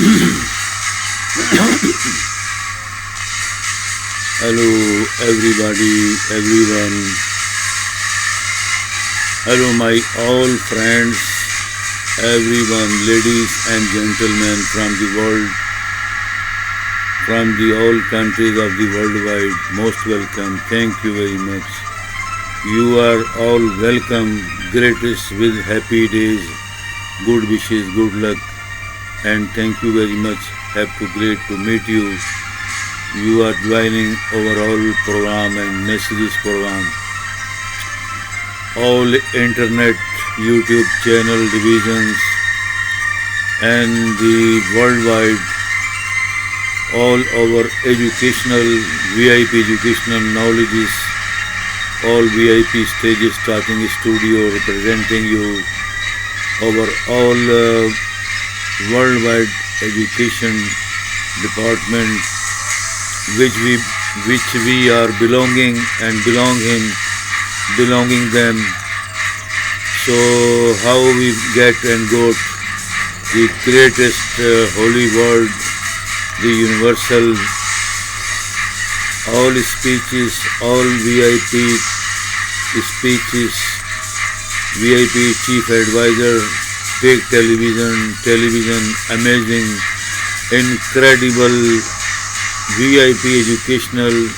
Hello, everybody, everyone. Hello, my all friends, everyone, ladies and gentlemen from the world, from the all countries of the worldwide. Most welcome. Thank you very much. You are all welcome. Greatest with happy days, good wishes, good luck, and thank you very much. Have to great to meet you. You are joining overall program and messages program. All internet, YouTube channel divisions and the worldwide, all our educational, VIP educational knowledges, all VIP stages starting studio representing you over all worldwide education department which we are belonging them. So how we get and got the greatest holy word, the universal, all speeches, all VIP speeches, VIP chief advisor, big television, amazing, incredible VIP educational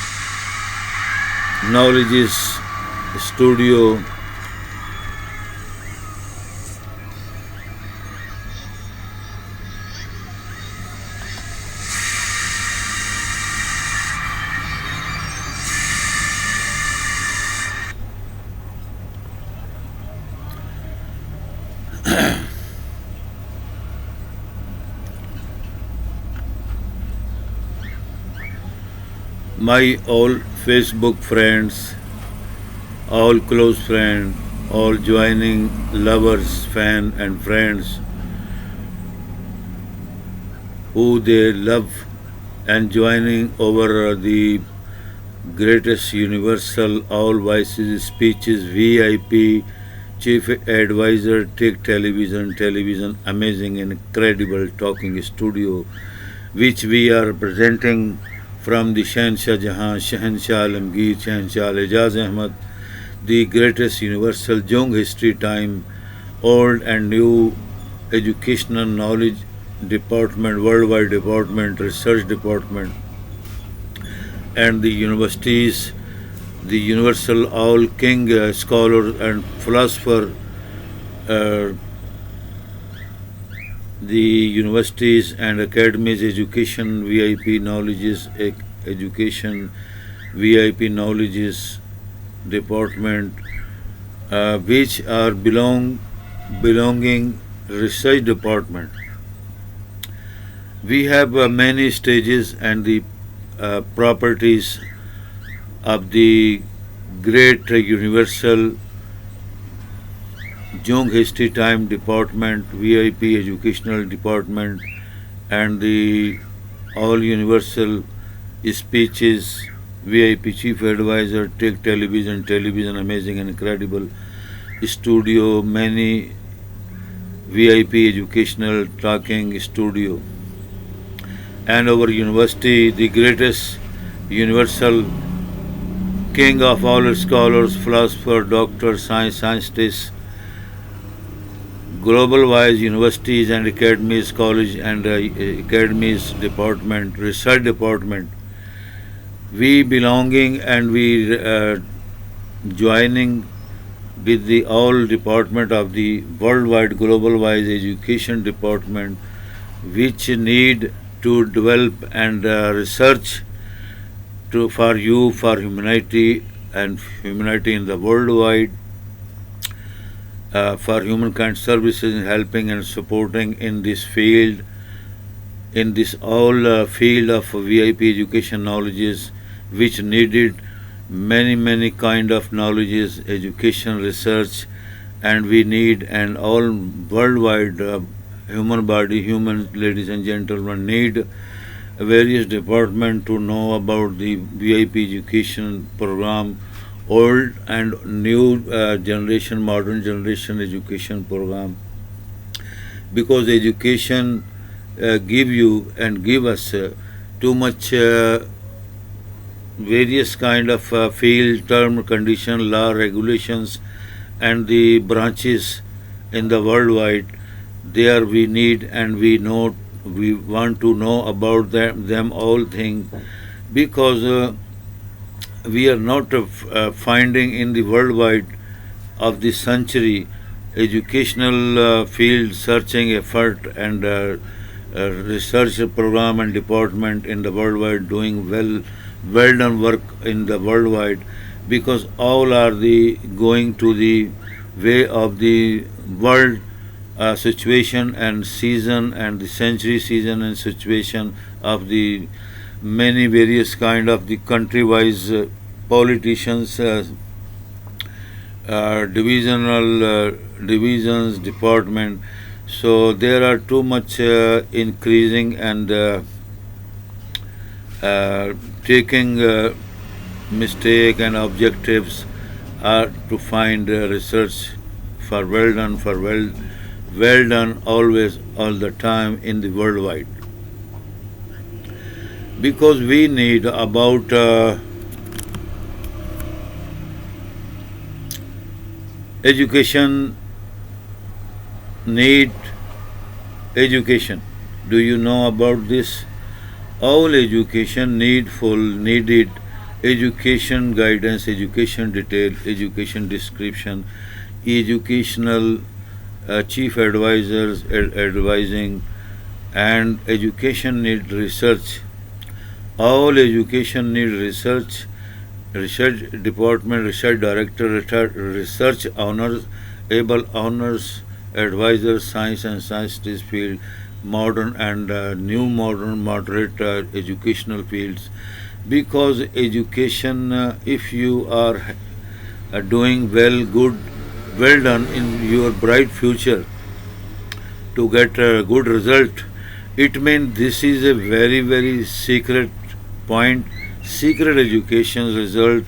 knowledges studio. My all Facebook friends, all close friends, all joining lovers, fan and friends who they love and joining over the greatest universal all voices speeches VIP chief advisor Tech television amazing and incredible talking studio which we are presenting from the Shahanshah Jahan, Shahanshah Alamgir, Shahanshah Ejaz Ahmad, the greatest universal Jung history time, old and new educational knowledge department, worldwide department, research department, and the universities, the universal all king scholar and philosopher, uh, the universities and academies education VIP knowledges education VIP knowledges department which are belonging research department. We have many stages and the properties of the great universal Jung History Time Department, VIP Educational Department, and the All Universal Speeches, VIP Chief Advisor, Tech television, amazing and incredible studio, many VIP Educational Talking Studio, and our university, the greatest universal king of all scholars, philosopher, doctors, scientists, global wise universities and academies, college and academies department, research department. We belonging and we joining with the all department of the worldwide global wise education department, which need to develop and research for you, for humanity and humanity in the worldwide, for humankind services in helping and supporting in this field, in this all field of VIP education knowledges, which needed many kind of knowledges, education, research, and we need and all worldwide human body, human ladies and gentlemen need various department to know about the VIP education program, old and new generation, modern generation education program, because education give you and give us too much various kind of field, term, condition, law, regulations, and the branches in the worldwide. There we need and we want to know about them all things, because we are not finding in the worldwide of this century educational field searching effort and research program and department in the worldwide doing well done work in the worldwide, because all are the going to the way of the world situation and season and the century season and situation of the many various kind of the country wise politicians, divisional divisions department. So there are too much increasing and taking mistake and objectives are to find research for well done always all the time in the worldwide, because we need about education need education. Do you know about this? All education needed education guidance, education detail, education description, educational chief advisors advising, and education need research. All education need research department, research director, research honors, able honors, advisors, science and scientist field, modern and new modern moderate educational fields. Because education, if you are doing well done in your bright future to get a good result, it means this is a very secret point, secret education result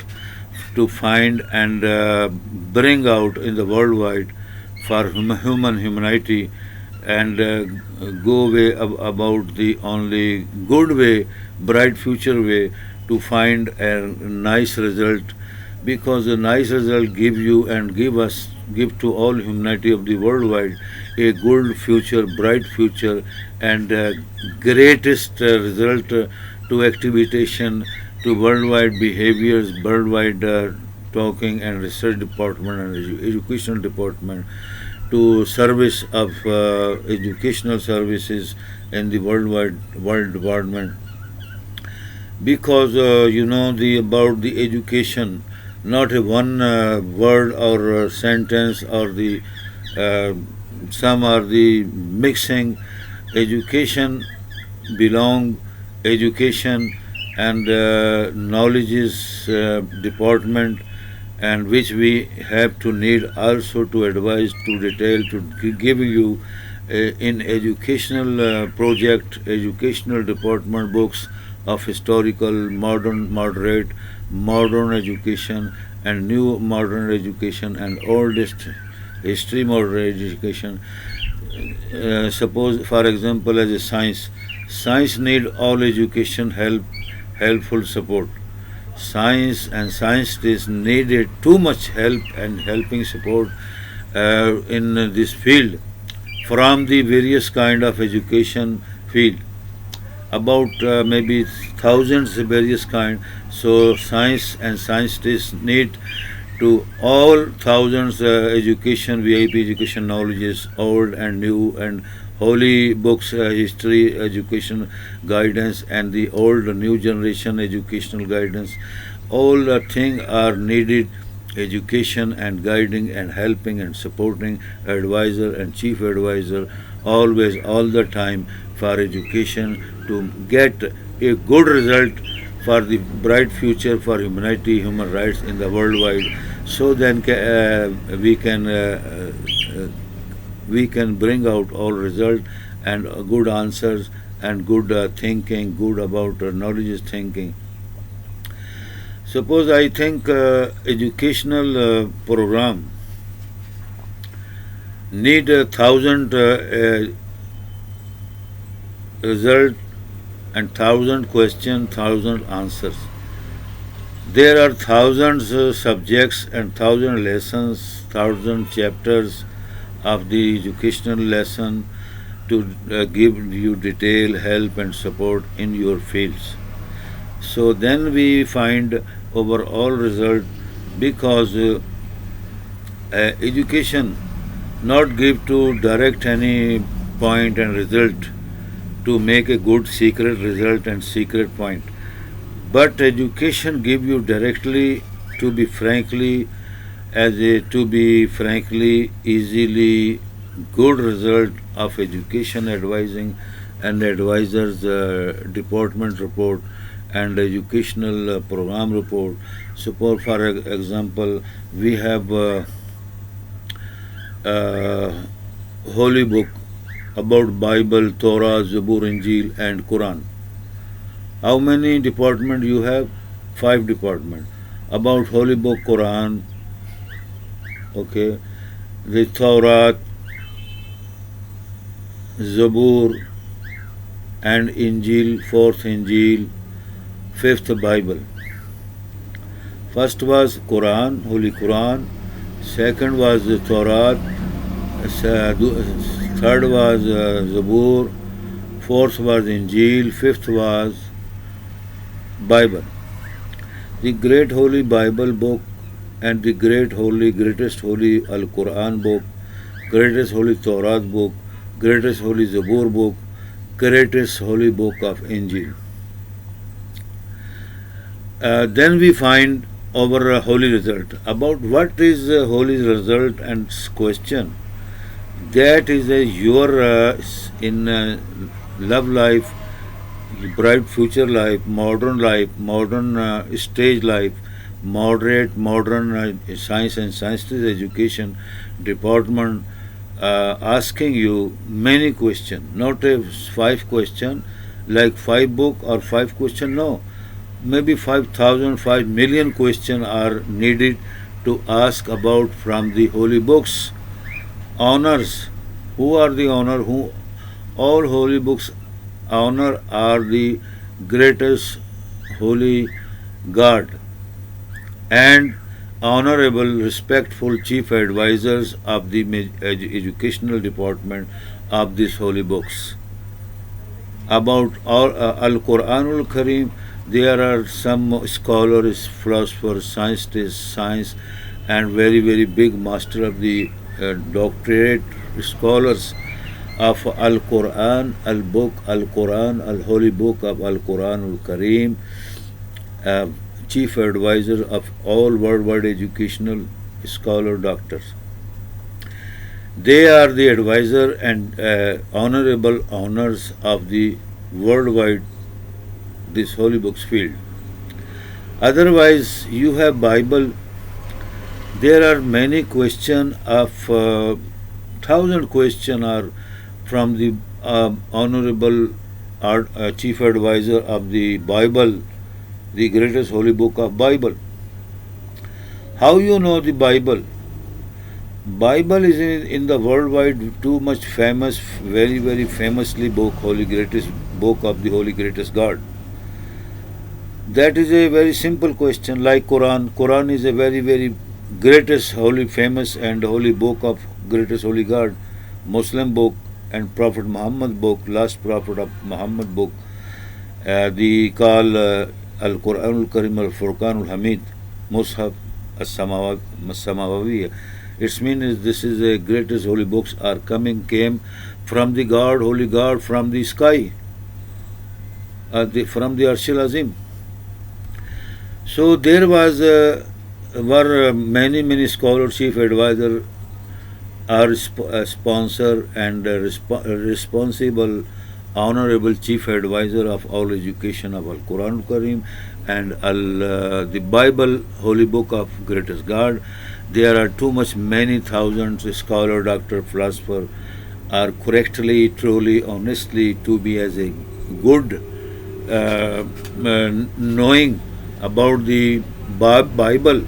to find and bring out in the worldwide for humanity, and go way about the only good way, bright future way to find a nice result, because a nice result give you and give to all humanity of the worldwide a good future, bright future, and greatest result to activation, to worldwide behaviors, worldwide talking and research department and educational department, to service of educational services in the world department. Because the about the education, not a one word or sentence or the uh, some are the mixing. Education belong education and knowledge is department, and which we have to need also to advise, to detail, to give you in educational project, educational department books of historical, modern, moderate, modern education, and new modern education, and oldest history modern education. Suppose, for example, as a science need all education helpful support. Science and scientists needed too much help and helping support in this field from the various kind of education field, about maybe thousands of various kind. So science and scientists need to all thousands education, VIP education knowledges, old and new and holy books, history, education guidance, and the old new generation educational guidance. All things are needed. Education and guiding and helping and supporting, advisor and chief advisor, always all the time for education to get a good result for the bright future for humanity, human rights in the worldwide. So then we can bring out all result and good answers and good thinking, good about knowledge is thinking. Suppose I think educational program need 1,000 result and thousand question, thousand answers. There are thousands of subjects and thousand lessons, thousand chapters of the educational lesson to give you detail, help, and support in your fields. So then we find overall result because education not give to direct any point and result to make a good secret result and secret point, but education give you directly to be frankly easily good result of education advising and advisors department report and educational program report. Suppose for example we have holy book about Bible, Torah, Zabur, Injil and Quran. How many department you have? 5 department. About holy book Quran, okay, the Torah, Zabur and Injil, 4th Injil, 5th Bible. First was Quran, Holy Quran. Second was the Torah. Third was Zabur. Fourth was Injil. Fifth was Bible. The great holy Bible book and the greatest holy Al Quran book, greatest holy Torah book, greatest holy Zabur book, greatest holy book of Injil. Then we find our holy result. About what is holy result and question, that is your in love life, bright future life, modern stage life, modern science and sciences education department asking you many questions, not a 5 question like 5 book or 5 question, no, maybe 5,000, 5 million questions are needed to ask about from the holy books. Honors, who are the honor? Who all holy books honor are the greatest holy God and honorable, respectful chief advisors of the educational department of these holy books. About Al Quranul Kareem, there are some scholars, philosophers, scientists, science, and very big master of the doctorate scholars of Al Quran, Al Book, Al Quran, Al Holy Book of Al Quranul Kareem, chief advisor of all worldwide educational scholar doctors. They are the advisor and honorable honors of the worldwide this holy books field. Otherwise, you have Bible. There are many questions of 1,000 questions are from the honorable chief advisor of the Bible, the greatest holy book of Bible. How you know the Bible? Bible is in the worldwide too much famous, very famously book, holy greatest book of the holy greatest God. That is a very simple question. Like Quran, Quran is a very greatest holy famous and holy book of greatest holy God, Muslim book and Prophet Muhammad book, last Prophet of Muhammad book. The call Al Quranul Karim Al Furqanul Hamid, Mushaf As-Samawawi. Its means this is the greatest holy books are came from the God, holy God, from the sky, from the Arshil Azim. So there were many scholars, chief advisor, are sponsor and responsible honorable chief advisor of all education of Al Quran Kareem and the Bible, holy book of greatest God. There are too much many thousands scholar, doctor, philosopher are correctly, truly, honestly to be as a good knowing about the Bible,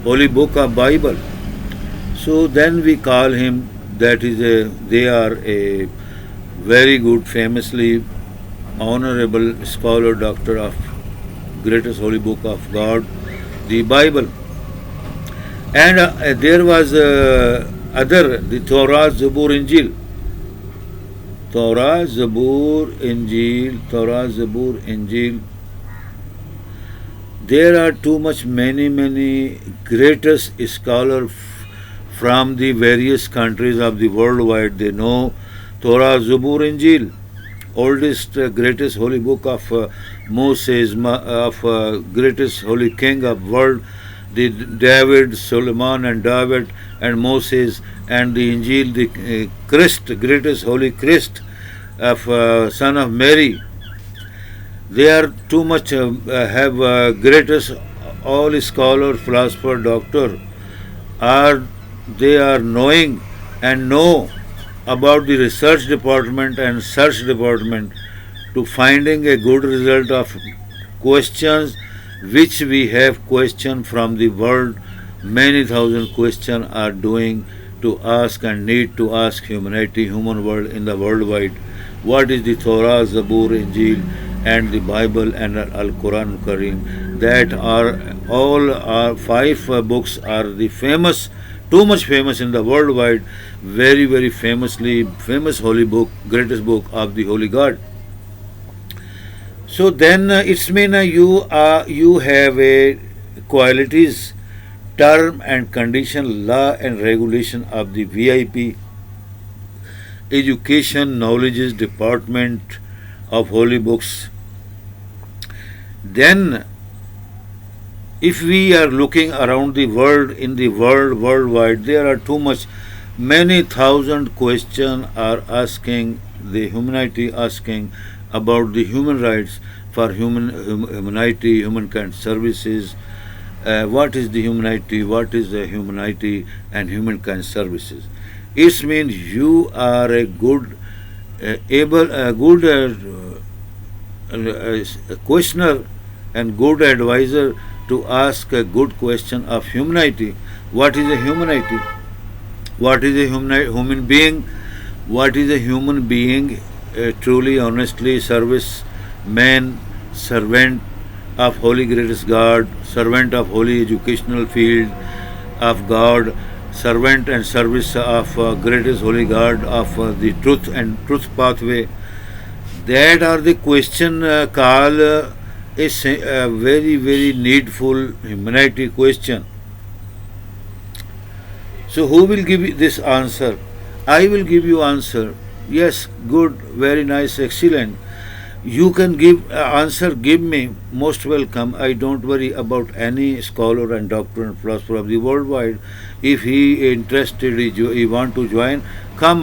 holy book of Bible. So then we call him, that is they are a very good, famously honorable scholar, doctor of greatest holy book of God, the Bible. And there was other, the Torah, Zabur, Injil. Torah, Zabur, Injil, Torah, Zabur, Injil. There are too much many greatest scholars from the various countries of the worldwide. They know Torah, Zabur, Injil, oldest, greatest holy book of Moses, of greatest holy king of world, the David, Solomon and David and Moses, and the Injil, the Christ, greatest holy Christ of son of Mary. They are too much have greatest all scholar, philosopher, doctor are they are knowing and know about the research department and search department to finding a good result of questions which we have question from the world. Many thousand questions are doing to ask and need to ask humanity, human world in the worldwide. What is the Torah, Zabur, Injil, and the Bible and Al Quran Kareem? That are all are five books are the famous, too much famous in the worldwide, very famously famous holy book, greatest book of the Holy God. So then it's mean you have a qualities, term and condition, law and regulation of the VIP education knowledges department of holy books. Then if we are looking around the world, in the world, worldwide, there are too much, many thousand questions are asking, the humanity asking about the human rights for humanity, humankind services. What is the humanity? What is the humanity and humankind services? It means you are a good, questioner and good advisor to ask a good question of humanity. What is a humanity? What is a human being? What is a human being? Truly, honestly, service man, servant of Holy Greatest God, servant of Holy Educational Field of God, servant and service of Greatest Holy God of the Truth and Truth Pathway. That are the question called a very needful humanity question. So who will give you this answer? I will give you answer. Yes, good, very nice, excellent. You can give answer, give me, most welcome. I don't worry about any scholar and doctor and philosopher of the worldwide. If he interested, he want to join, come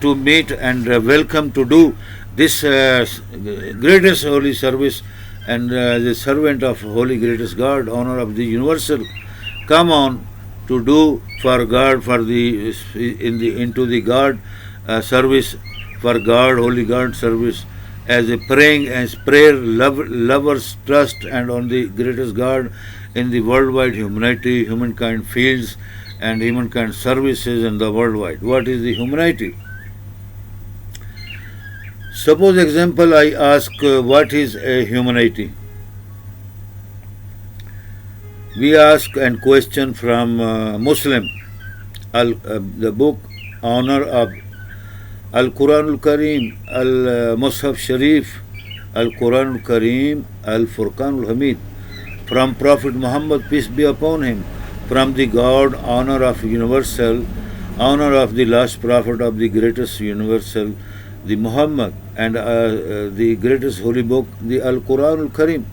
to meet and welcome to do this greatest holy service and the servant of holy greatest God, honor of the universal. Come on to do for God, for the into the God service, for God, holy God service, as a praying as prayer lovers trust and on the greatest God in the worldwide humanity, humankind fields and humankind services in the worldwide. What is the humanity? Suppose example I ask what is a humanity? We ask and question from Muslim, the book honor of Al Quran Al Kareem, Al Mus'haf Sharif, Al Quran Al Kareem, Al Furqan Al Hamid, from Prophet Muhammad, peace be upon him, from the God, honor of universal, honor of the last prophet of the greatest universal, the Muhammad, and the greatest holy book, the Al Quran Al Kareem.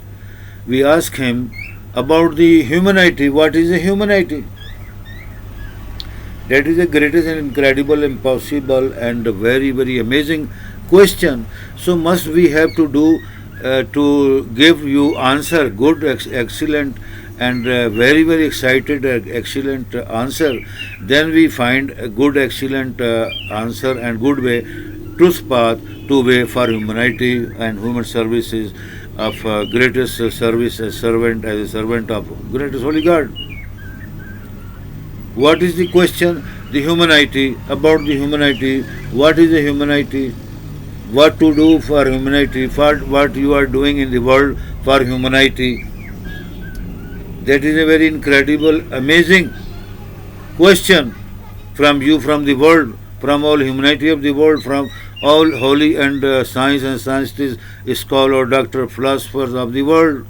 We ask him about the humanity. What is a humanity? That is the greatest and incredible, impossible, and very amazing question. So must we have to do to give you answer, good, excellent, and very excited, excellent answer. Then we find a good, excellent answer and good way, truth path, to way for humanity and human services of greatest service as a servant of greatest holy God. What is the question? The humanity, about the humanity. What is the humanity? what to do for humanity, what you are doing in the world for humanity. That is a very incredible, amazing question from you, from the world, from all humanity of the world, from all holy and science and scientists, scholar, doctor, philosophers of the world.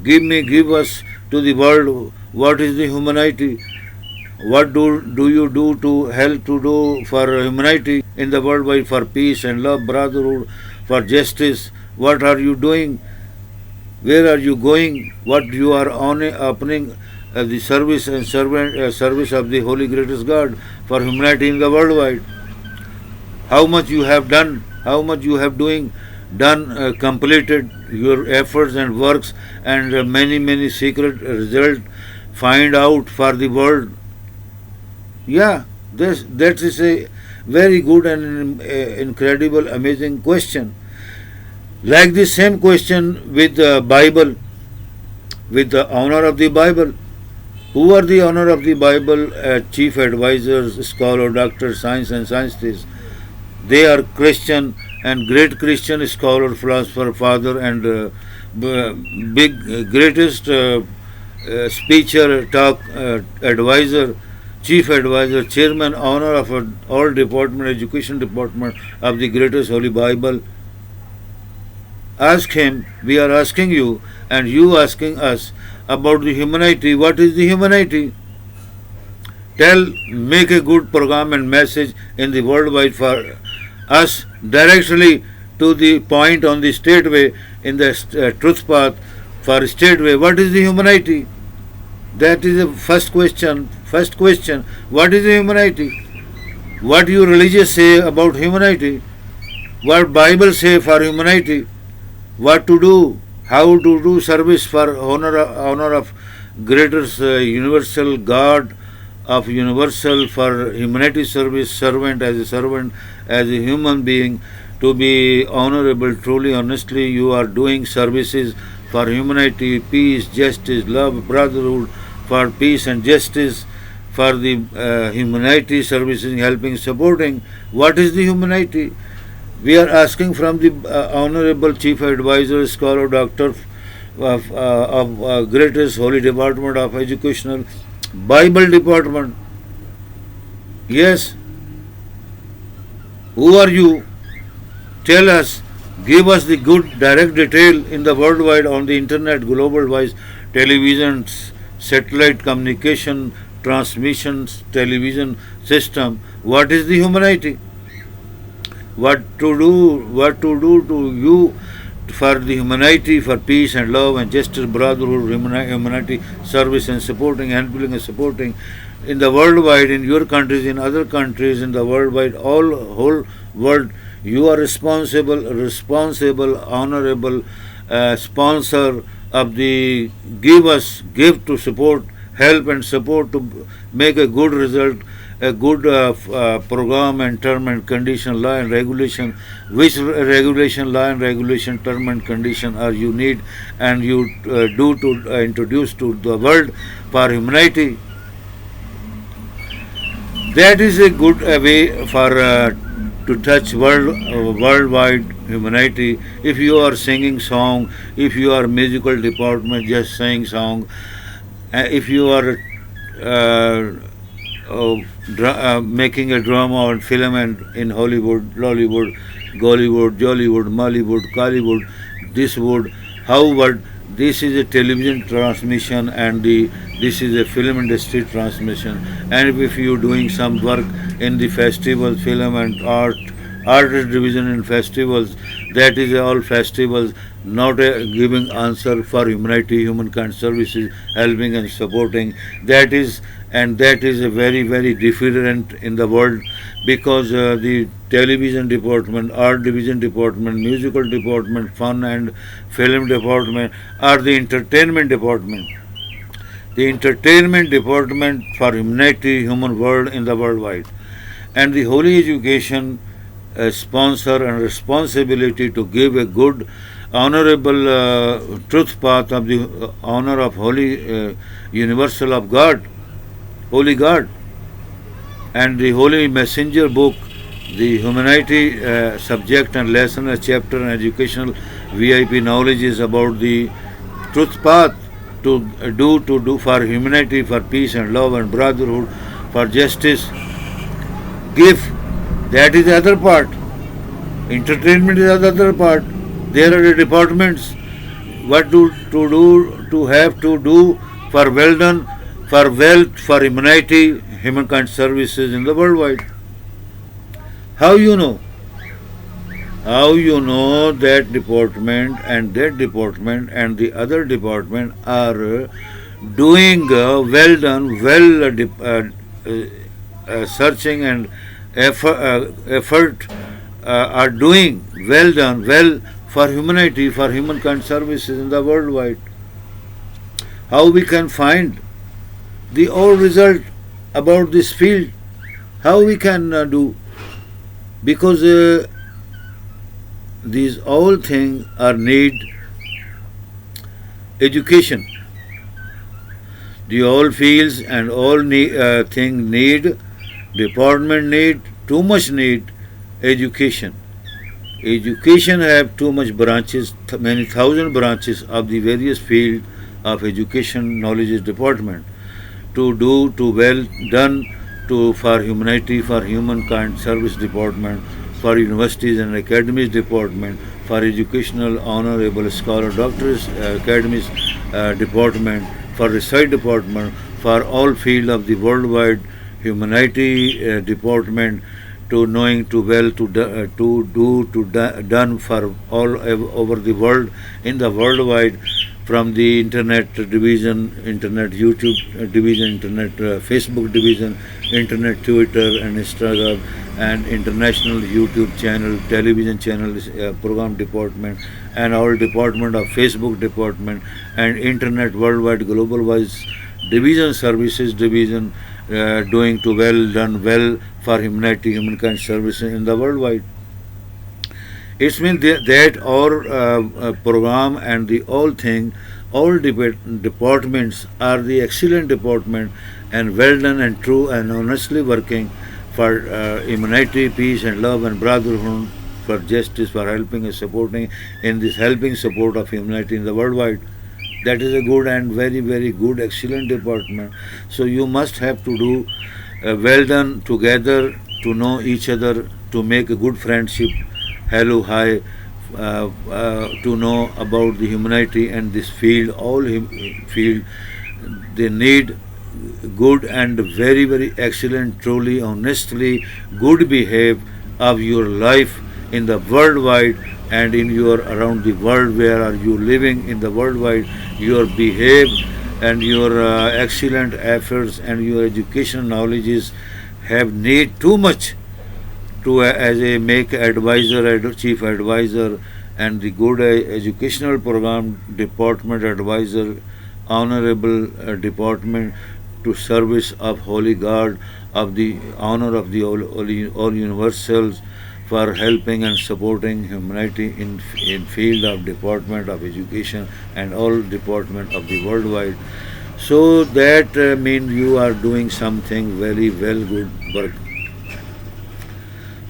Give us to the world what is the humanity. What do you do to help to do for humanity in the world wide, for peace and love, brotherhood, for justice? What are you doing? Where are you going? What you are opening the service and service of the Holy Greatest God for humanity in the world wide? How much you have done? How much you have completed your efforts and works, and many secret result find out for the world. Yeah, that is a very good and incredible, amazing question. Like the same question with the Bible, with the honor of the Bible. Who are the honor of the Bible? Chief advisors, scholar, doctor, science and scientists. They are Christian and great Christian scholar, philosopher, father, and greatest speaker, talk advisor, chief advisor, chairman, honor of all department, education department of the greatest Holy Bible. Ask him. We are asking you, and you asking us about the humanity. What is the humanity? Make a good program and message in the worldwide for us directly to the point on the state way, in the truth path for state way. What is the humanity? That is the first question. First question. What is the humanity? What you religious say about humanity? What Bible say for humanity? What to do? How to do service for honor of greatest universal God of universal, for humanity service, servant, as a human being, to be honorable, truly, honestly, you are doing services for humanity, peace, justice, love, brotherhood, for peace and justice, for the humanity services, helping, supporting. What is the humanity? We are asking from the honorable chief advisor, scholar, doctor of greatest holy department of educational Bible department. Yes. Who are you? Tell us. Give us the good direct detail in the worldwide, on the internet, global wise, televisions, satellite communication, transmissions, television system. What is the humanity? What to do to you for the humanity, for peace and love and justice, brotherhood, humanity, service and supporting, helping and supporting in the worldwide, in your countries, in other countries, in the worldwide, whole world. You are responsible, honorable sponsor of the give to support, help and support to make a good result, a good program and term and condition, law and regulation. Which regulation, law and regulation, term and condition are you need and you do to introduce to the world for humanity? That is a good way for to touch worldwide humanity. If you are singing song, if you are musical department just sing song, if you are making a drama or film and in Hollywood, Lollywood, Gollywood, Jollywood, Mollywood, Collywood, this wood, Howard, this is a television transmission and this is a film industry transmission. And if you are doing some work in the festivals, film and artist division in festivals, that is all festivals, not a giving answer for humanity, humankind services, helping and supporting. That is a very different in the world, because the television department, art division department, musical department, fun and film department are the entertainment department. The entertainment department for humanity, human world in the worldwide. And the holy education sponsor and responsibility to give a good, honorable truth path of the honor of holy universal of God, holy God, and the holy messenger book The humanity subject and lesson, a chapter and educational VIP knowledge is about the truth path to do for humanity, for peace and love and brotherhood, for justice. Give, that is the other part. Entertainment is the other part. There are the departments. What to do, to have to do for well done, for wealth, for humanity, humankind services in the worldwide. How you know? How you know that department and that department and the other department are doing well done, well searching and effort are doing well done, well for humanity, for humankind services in the worldwide. How we can find the all result about this field? How we can do? Because these all things are need education. The all fields and all thing need, department need, too much need education. Education have too much branches, many thousand branches of the various field of education knowledge department to do to well done to for humanity, for humankind service department, for universities and academies department, for educational honorable scholar doctors academies department, for research department, for all field of the worldwide humanity department, to knowing to well to done for all over the world in the worldwide, from the internet division, internet YouTube division, internet Facebook division, internet Twitter and Instagram, and international YouTube channel, television channel, program department, and our department of Facebook department, and internet worldwide global wise division, services division, doing to well done well for humanity, humankind services in the worldwide. It means that our program and the all thing, all departments are the excellent department and well done and true and honestly working for humanity, peace and love and brotherhood, for justice, for helping and supporting in this helping support of humanity in the worldwide. That is a good and very, very good, excellent department. So you must have to do well done together, to know each other, to make a good friendship, hello, hi, to know about the humanity and this field, all field. They need good and very, very excellent, truly, honestly, good behave of your life in the worldwide and in your around the world where are you living in the worldwide. Your behave and your excellent efforts and your education knowledges have need too much to as a make advisor, chief advisor, and the good educational program department advisor, honorable department to service of holy God of the honor of the all universals, for helping and supporting humanity in field of department of education and all department of the worldwide. So that means you are doing something very well good work.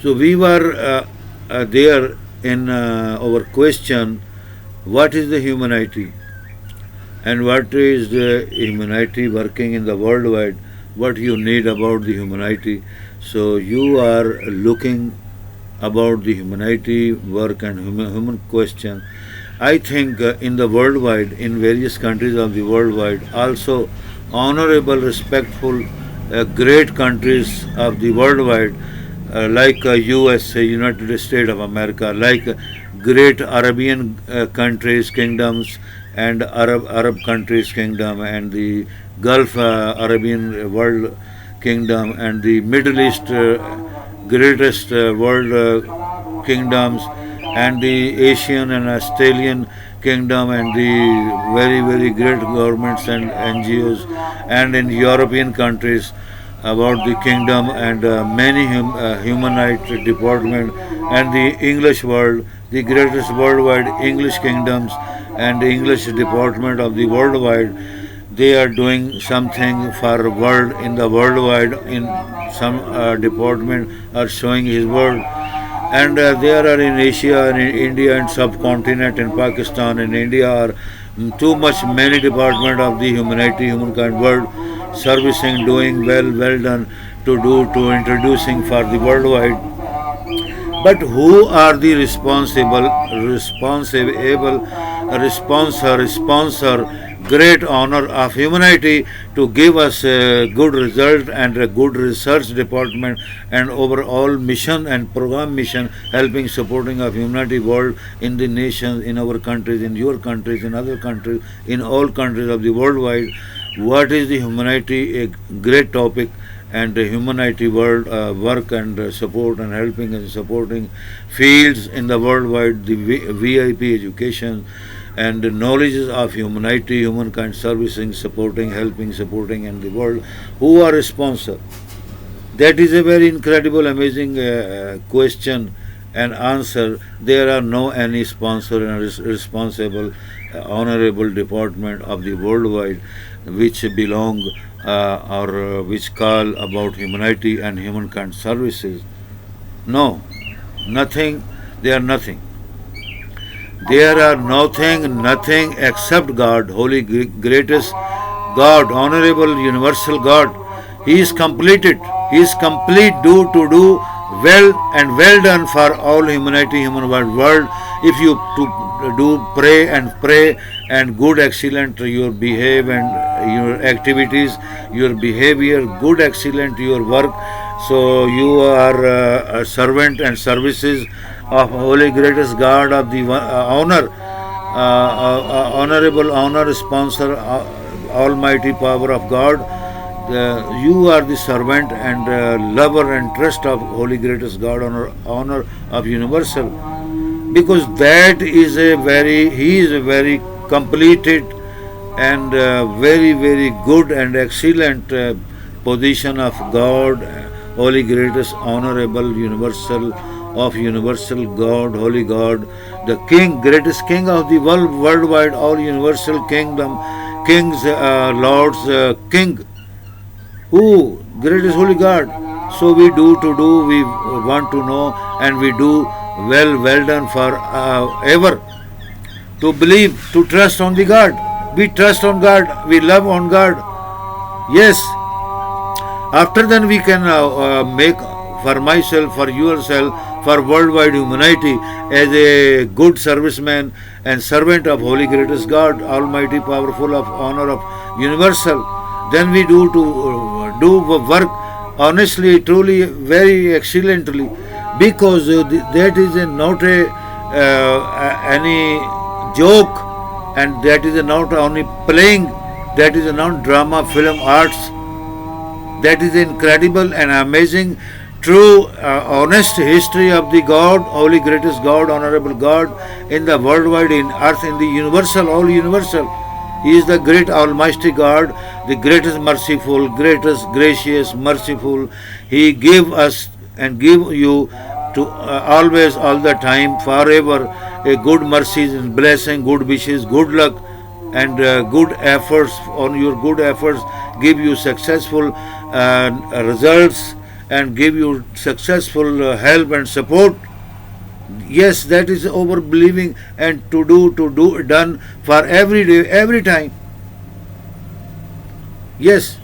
So we were there in our question, what is the humanity and what is the humanity working in the worldwide, what you need about the humanity. So you are looking about the humanity work and human question. I think in the worldwide, in various countries of the worldwide, also honorable, respectful, great countries of the worldwide, like USA, United States of America, like great Arabian countries, kingdoms, and Arab countries, kingdom, and the Gulf Arabian world kingdom, and the Middle East greatest world kingdoms, and the Asian and Australian kingdom, and the very, very great governments and NGOs, and in European countries about the kingdom, and many human rights department, and the English world, the greatest worldwide English kingdoms and the English department of the worldwide. they are doing something for world in the worldwide in some department are showing his world, and there are in Asia and in India and subcontinent in Pakistan and India are too much many department of the humanity humankind world servicing doing well done to introducing for the worldwide. But who are the sponsor, great honor of humanity to give us a good result and a good research department and overall mission and program mission helping supporting of humanity world in the nations, in our countries, in your countries, in other countries, in all countries of the worldwide. What is the humanity? A great topic, and the humanity world work and support and helping and supporting fields in the worldwide, the VIP education and the knowledges of humanity, humankind servicing, supporting, helping, supporting in the world. Who are a sponsor? That is a very incredible, amazing question and answer. There are no any sponsor and responsible, honorable department of the worldwide which belong or which call about humanity and humankind services. No, nothing. They are nothing. There are nothing except God, holy, greatest God, honorable, universal God. He is completed. He is complete. Do well and well done for all humanity, human world. If you to do pray and good, excellent your behave and your activities, your behavior, good, excellent your work. So you are a servant and services of holy greatest God of the honor, honorable honor sponsor, almighty power of God. You are the servant and lover and trust of holy greatest God, honor of universal, because that is he is a very completed and very good and excellent position of God, holy greatest honorable universal of universal God, holy God, the King, greatest King of the world, worldwide, all universal kingdom, kings, lords, King. Who? Greatest holy God. So we we want to know, and we do well done for ever. To believe, to trust on the God. We trust on God, we love on God. Yes. After then we can make for myself, for yourself, for worldwide humanity as a good serviceman and servant of holy greatest God, almighty, powerful, of honor of universal. Then we do work honestly, truly, very excellently, because that is not any joke, and that is not only playing, that is not drama, film, arts. That is incredible and amazing, true, honest history of the God, holy greatest God, honorable God in the worldwide, in earth, in the universal, all universal. He is the great almighty God, the greatest merciful, greatest gracious, merciful. He give us and give you to always, all the time, forever, a good mercies and blessing, good wishes, good luck, and good efforts. On your good efforts give you successful results and give you successful help and support. Yes, that is over believing and to do done for every day, every time. Yes,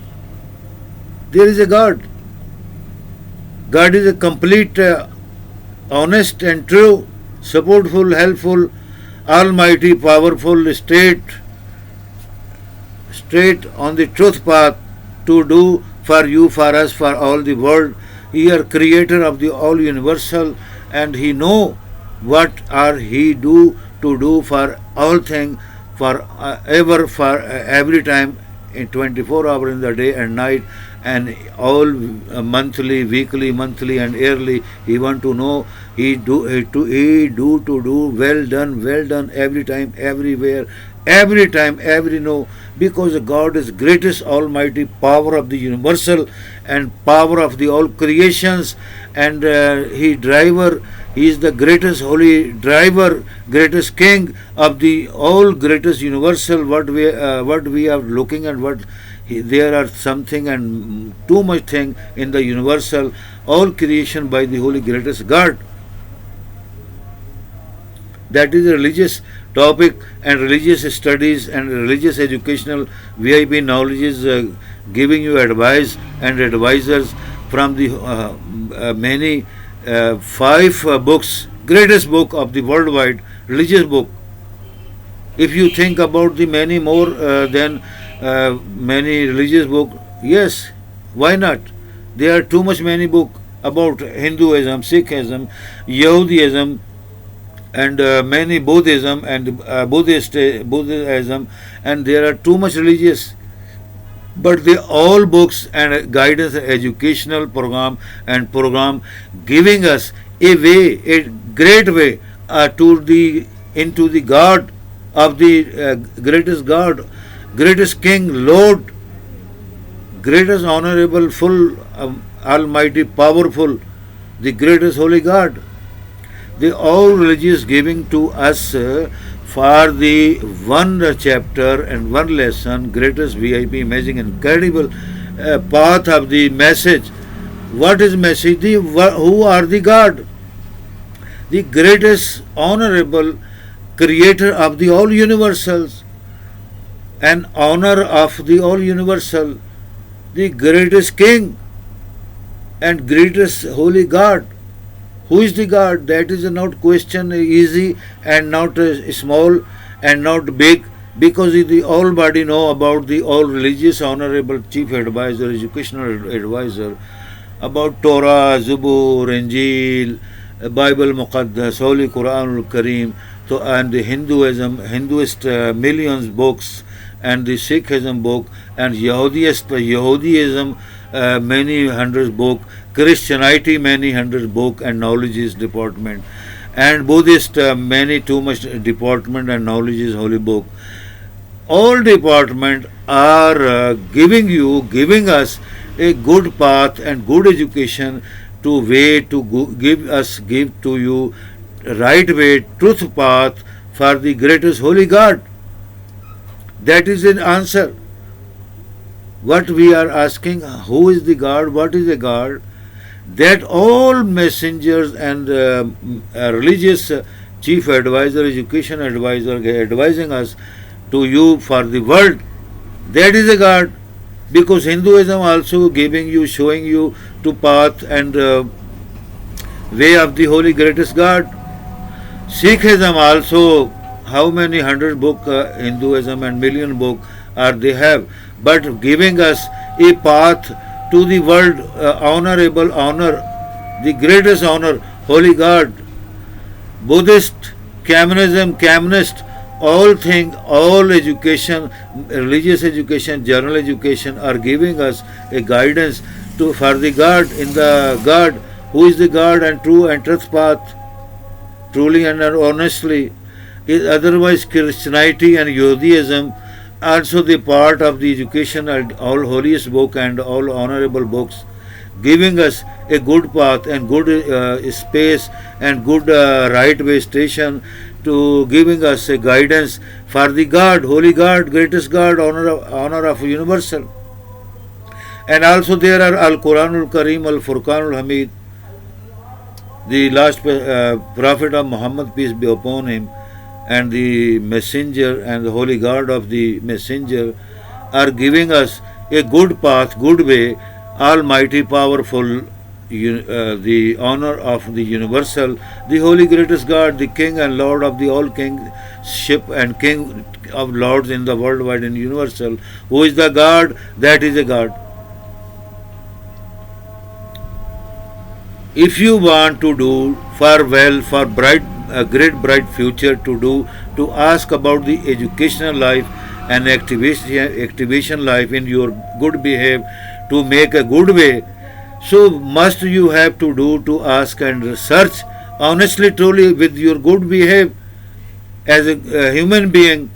there is a God. God is a complete, honest and true, supportful, helpful, almighty, powerful, straight on the truth path to do for you, for us, for all the world. He is creator of the all universal, and he know what are he do to do for all things, for ever, for every time, in 24 hours in the day and night, and all monthly, weekly, monthly, and yearly. He want to know. He do well done every time, everywhere, every time, every no, because God is greatest almighty power of the universal and power of the all creations, and he He is the greatest holy driver, greatest king of the all greatest universal. What we are looking at, there are something and too much thing in the universal, all creation by the holy greatest God. That is a religious topic, and religious studies and religious educational VIP knowledge is giving you advice and advisors from the many five books, greatest book of the worldwide religious book. If you think about the many more than many religious book, yes, why not? There are too much many book about Hinduism, Sikhism, Yahudiism, and many Buddhism and Buddhism, and there are too much religious. But they all books and guidance, educational program giving us a way, a great way to the into the God of the greatest God, greatest King, Lord, greatest honorable, full, almighty, powerful, the greatest holy God. The all religious giving to us for the one chapter and one lesson, greatest VIP, amazing, incredible path of the message. What is message? Who are the God? The greatest honorable creator of the all universals and honor of the all universal, the greatest king and greatest holy God. Who is the God? That is not question easy and not small and not big, because the all body know about the all religious honorable chief advisor, educational advisor, about Torah, Zubur, Injil, Bible Muqaddas, Holy Quran Kareem, and the Hinduist millions books, and the Sikhism book, and Yahudiism many hundreds book, Christianity many hundreds book and knowledge department, and Buddhist many too much department and knowledge holy book. All department are giving us a good path and good education to way to give to you right way, truth path for the greatest holy God. That is an answer. What we are asking, who is the God, what is a God, that all messengers and religious chief advisor, education advisor advising us to you for the world, that is a God. Because Hinduism also giving you, showing you to path and way of the holy greatest God. Sikhism also, how many hundred book Hinduism and million book are they have, but giving us a path to the world, honorable honor, the greatest honor, holy God. Buddhist, communist, all thing, all education, religious education, general education are giving us a guidance for the God, in the God, who is the God and true and truth path, truly and honestly. Otherwise Christianity and Judaism also the part of the education and all holiest book and all honorable books, giving us a good path and good space and good right way station to giving us a guidance for the God, holy God, greatest God, honor of universal. And also there are Al-Quranul Kareem, Al-Furqanul Hamid, the last prophet of Muhammad, peace be upon him, and the messenger and the holy God of the messenger are giving us a good path, good way, almighty, powerful, the honor of the universal, the holy greatest God, the King and Lord of the all kingship and King of lords in the worldwide and universal. Who is the God? That is a God. If you want to do for well, for a great bright future to ask about the educational life and activation life in your good behavior, to make a good way, so must you have to do to ask and search honestly, truly with your good behavior as a human being,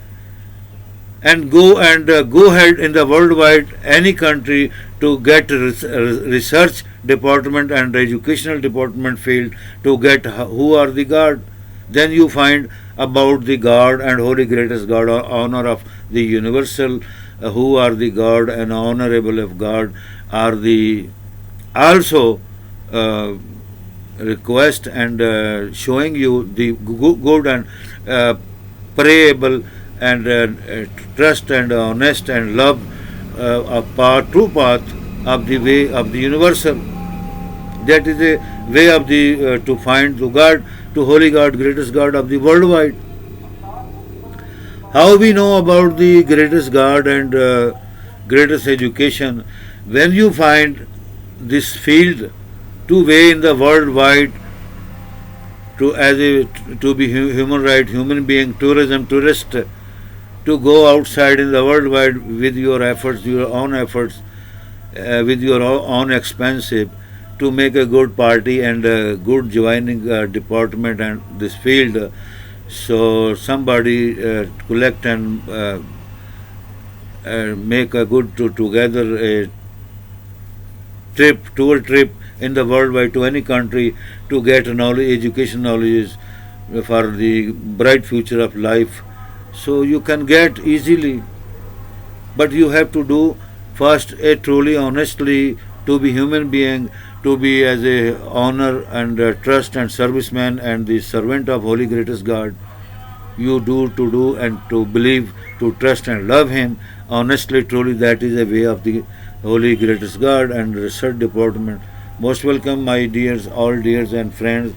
and go ahead in the worldwide any country to get research department and educational department field to get who are the God. Then you find about the God and holy greatest God or honor of the universal, who are the God and honorable of God are the also uh, request and showing you the good and uh, prayable and trust and honest and love of path, true path of the way of the universal. That is a way of the to find to God, to holy God, greatest God of the worldwide. How we know about the greatest God and greatest education? When you find this field to way in the worldwide to as a to be human right, human being, tourism, tourist, to go outside in the worldwide with your efforts, your own efforts, with your own expensive, to make a good party and a good joining department and this field. So somebody collect and make a good together a tour trip in the worldwide to any country to get knowledge, education knowledge for the bright future of life. So you can get easily, but you have to do first a truly honestly to be human being, to be as a honor and trust and serviceman and the servant of holy greatest God. You do and to believe, to trust and love him honestly, truly. That is a way of the holy greatest God and research department. Most welcome, my dears, all dears and friends.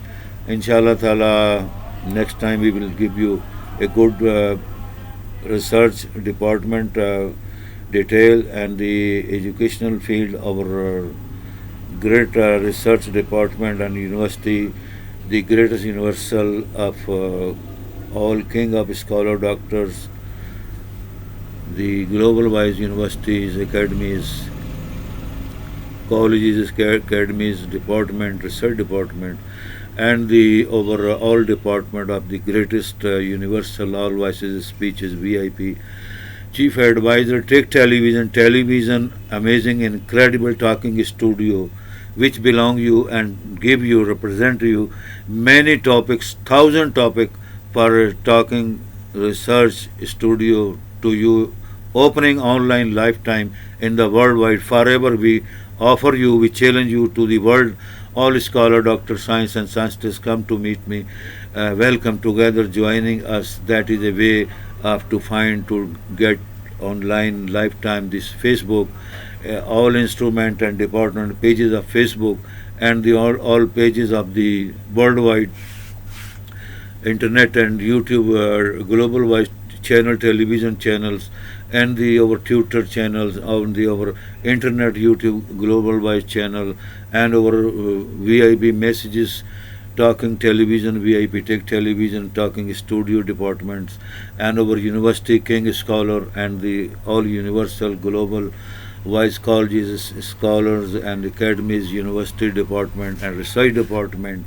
Inshallah Taala, next time we will give you a good research department detail and the educational field. Our great research department and university, the greatest universal of all king of scholar doctors, the global wise universities, academies, colleges, academies, department, research department, and the overall department of the greatest universal all voices speeches VIP, chief advisor, Tech Television, television, amazing, incredible talking studio, which belong you and give you, represent you many topics, thousand topic for talking research studio to you, opening online lifetime in the worldwide forever. We offer you, we challenge you to the world. All scholar, doctor, science and scientists come to meet me. Welcome together, joining us. That is a way of to find to get online lifetime this Facebook, all instrument and department pages of Facebook and the all pages of the worldwide internet and YouTube, global wide channel, television channels, and the our Twitter channels, on the our internet YouTube global wide channel, and our VIP messages, talking television, VIP Tech Television, talking studio departments, and our university king scholar and the all universal global wise colleges, scholars and academies, university department and research department.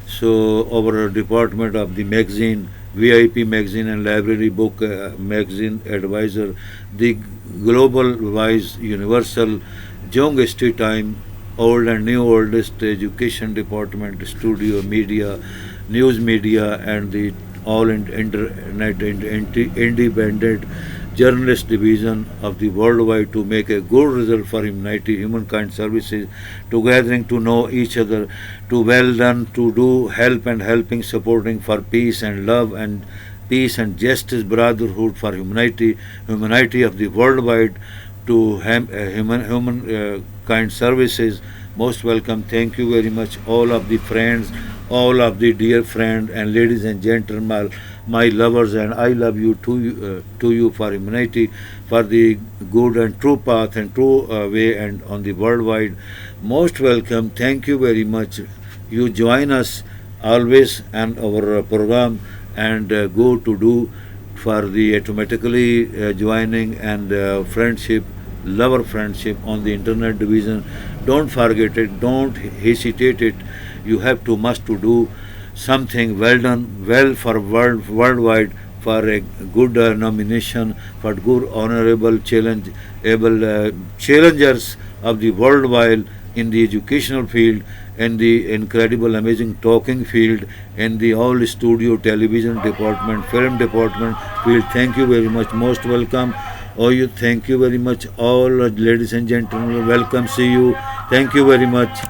So our department of the magazine, VIP magazine and library book magazine advisor, the global wise universal Jong Street Time, old and new oldest education department, studio media, news media, and the all internet independent journalist division of the worldwide to make a good result for humanity, humankind services, to gathering to know each other, to well done, to do help and helping, supporting for peace and love and peace and justice, brotherhood for humanity, humanity of the worldwide, to human kind services. Most welcome. Thank you very much, all of the friends, all of the dear friend and ladies and gentlemen, my lovers, and I love you to you for humanity, for the good and true path and true way and on the worldwide. Most welcome. Thank you very much. You join us always and our program and go to do for the automatically joining and friendship, lover friendship on the internet division. Don't forget it, don't hesitate it. You have to must to do something well done, well for worldwide for a good nomination for good honorable challenge able challengers of the worldwide in the educational field and the incredible amazing talking field and the all studio television department film department field. Thank you very much, most welcome. Oh, you thank you very much all ladies and gentlemen, welcome, see you, thank you very much.